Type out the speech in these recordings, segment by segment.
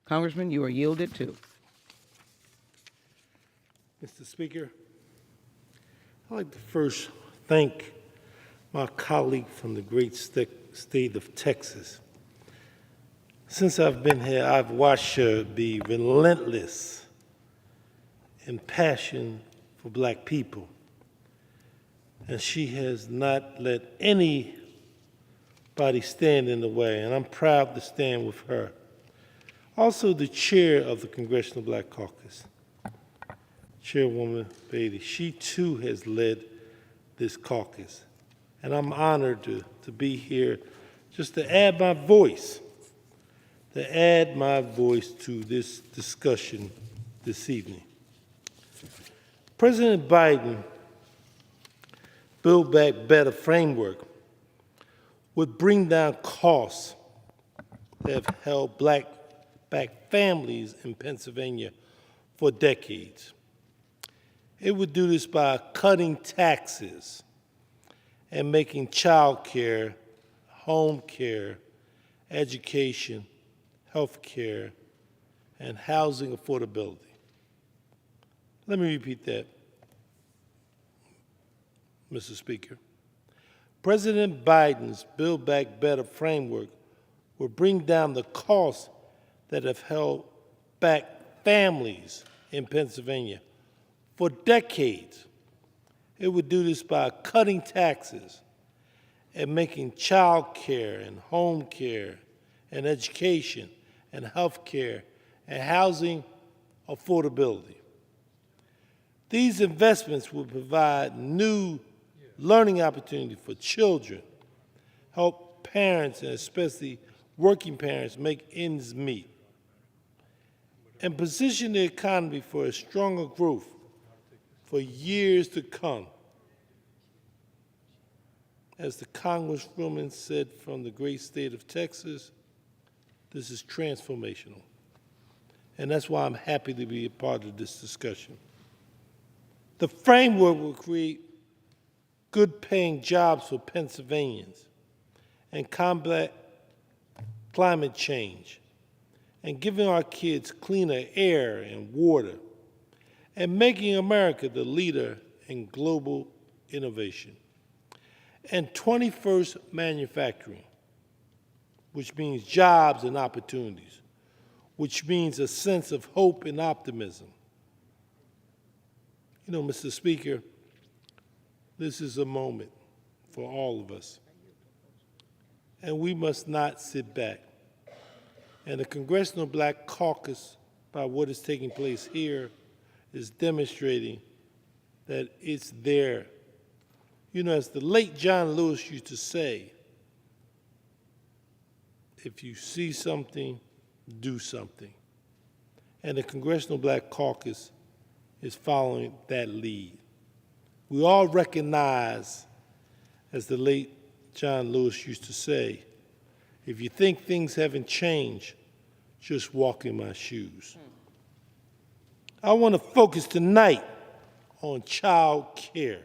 Congressman, you are yielded to. Mr. Speaker, I'd like to first thank my colleague from the great state of Texas. Since I've been here, I've watched her be relentless in passion for Black people, and she has not let anybody stand in the way, and I'm proud to stand with her. Also, the chair of the Congressional Black Caucus, Chairwoman Beatty, she too has led this caucus. And I'm honored to be here just to add my voice, to this discussion this evening. President Biden Build Back Better framework would bring down costs that have held Black families in Pennsylvania for decades. It would do this by cutting taxes and making child care, home care, education, health care, and housing affordability. Let me repeat that, Mr. Speaker. President Biden's Build Back Better framework will bring down the costs that have held back families in Pennsylvania for decades. It would do this by cutting taxes and making child care and home care and education and health care and housing affordability. These investments will provide new learning opportunities for children, help parents, and especially working parents, make ends meet, and position the economy for a stronger growth for years to come. As the Congresswoman said from the great state of Texas, this is transformational. And that's why I'm happy to be a part of this discussion. The framework will create good-paying jobs for Pennsylvanians and combat climate change and giving our kids cleaner air and water and making America the leader in global innovation. And 21st manufacturing, which means jobs and opportunities, which means a sense of hope and optimism. You know, Mr. Speaker, this is a moment for all of us, and we must not sit back. And the Congressional Black Caucus, by what is taking place here, is demonstrating that it's there. You know, as the late John Lewis used to say, if you see something, do something. And the Congressional Black Caucus is following that lead. We all recognize, as the late John Lewis used to say, if you think things haven't changed, just walk in my shoes. I want to focus tonight on child care,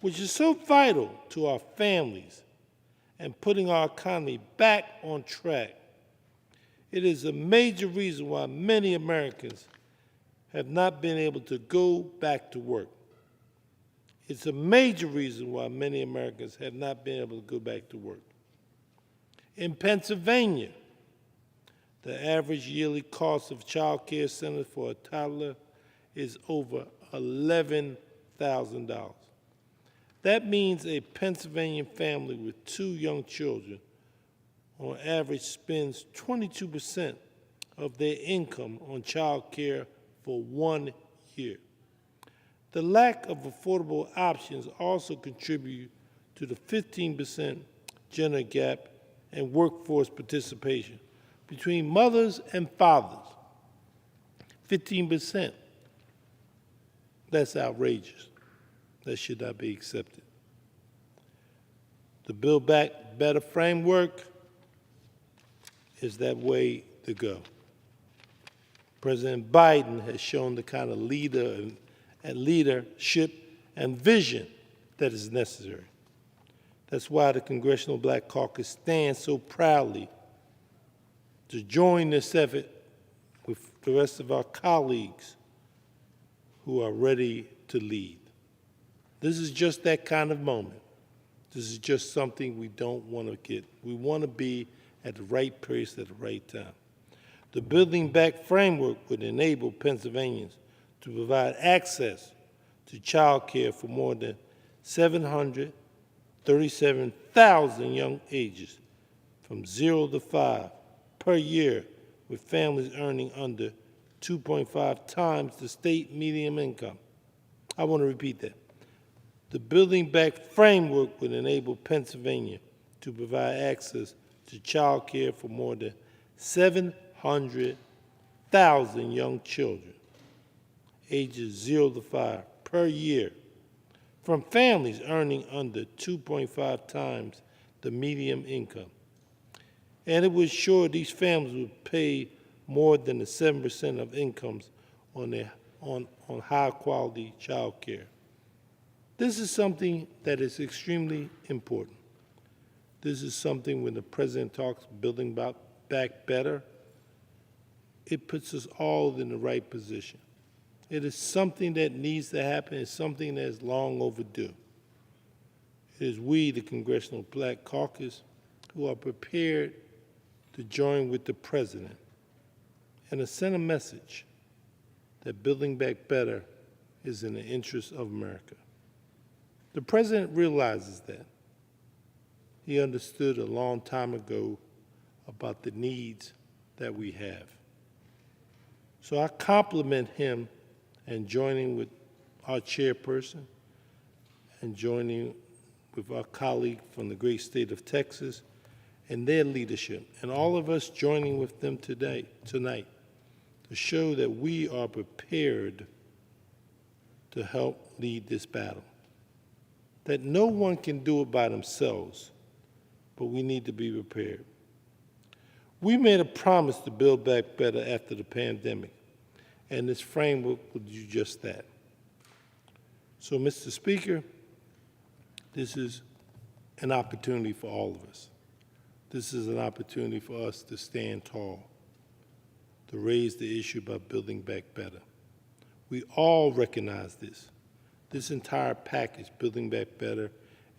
which is so vital to our families and putting our economy back on track. It is a major reason why many Americans have not been able to go back to work. It's a major reason why many Americans have not been able to go back to work. In Pennsylvania, the average yearly cost of child care centers for a toddler is over $11,000. That means a Pennsylvania family with 2 young children on average spends 22% of their income on child care for 1 year. The lack of affordable options also contribute to the 15% gender gap in workforce participation between mothers and fathers. 15%. That's outrageous. That should not be accepted. The Build Back Better framework is that way to go. President Biden has shown the kind of leadership and vision that is necessary. That's why the Congressional Black Caucus stands so proudly to join this effort with the rest of our colleagues who are ready to lead. This is just that kind of moment. This is just something we don't want to get. We want to be at the right place at the right time. The Building Back framework would enable Pennsylvanians to provide access to child care for more than 737,000 young ages from 0 to 5 per year, with families earning under 2.5 times the state median income. I want to repeat that. The Building Back framework would enable Pennsylvania to provide access to child care for more than 700,000 young children, ages 0 to 5 per year, from families earning under 2.5 times the median income. And it would ensure these families would pay more than the 7% of incomes on high-quality child care. This is something that is extremely important. This is something when the president talks building back better, it puts us all in the right position. It is something that needs to happen. It's something that is long overdue. It is we, the Congressional Black Caucus, who are prepared to join with the president and to send a message that building back better is in the interest of America. The president realizes that. He understood a long time ago about the needs that we have. So I compliment him and joining with our chairperson and joining with our colleague from the great state of Texas and their leadership, and all of us joining with them tonight to show that we are prepared to help lead this battle. That no one can do it by themselves, but we need to be prepared. We made a promise to build back better after the pandemic, and this framework will do just that. So, Mr. Speaker, this is an opportunity for all of us. This is an opportunity for us to stand tall, to raise the issue about building back better. We all recognize this. This entire package, Building Back Better,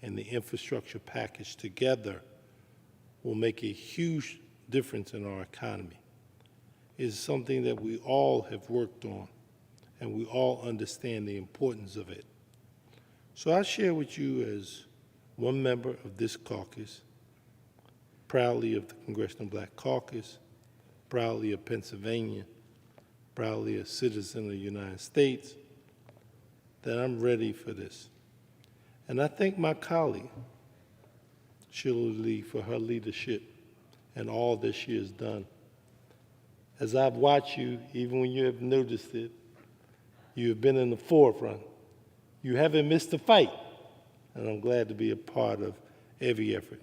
and the infrastructure package together will make a huge difference in our economy. It is something that we all have worked on, and we all understand the importance of it. So I share with you as one member of this caucus, proudly of the Congressional Black Caucus, proudly of Pennsylvania, proudly a citizen of the United States, that I'm ready for this. And I thank my colleague, Sheila Lee, for her leadership and all that she has done. As I've watched you, even when you have noticed it, you have been in the forefront. You haven't missed a fight, and I'm glad to be a part of every effort.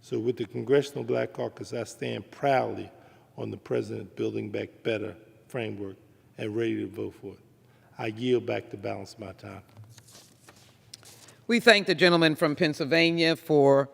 So with the Congressional Black Caucus, I stand proudly on the President Building Back Better framework and ready to vote for it. I yield back the balance of my time. We thank the gentleman from Pennsylvania for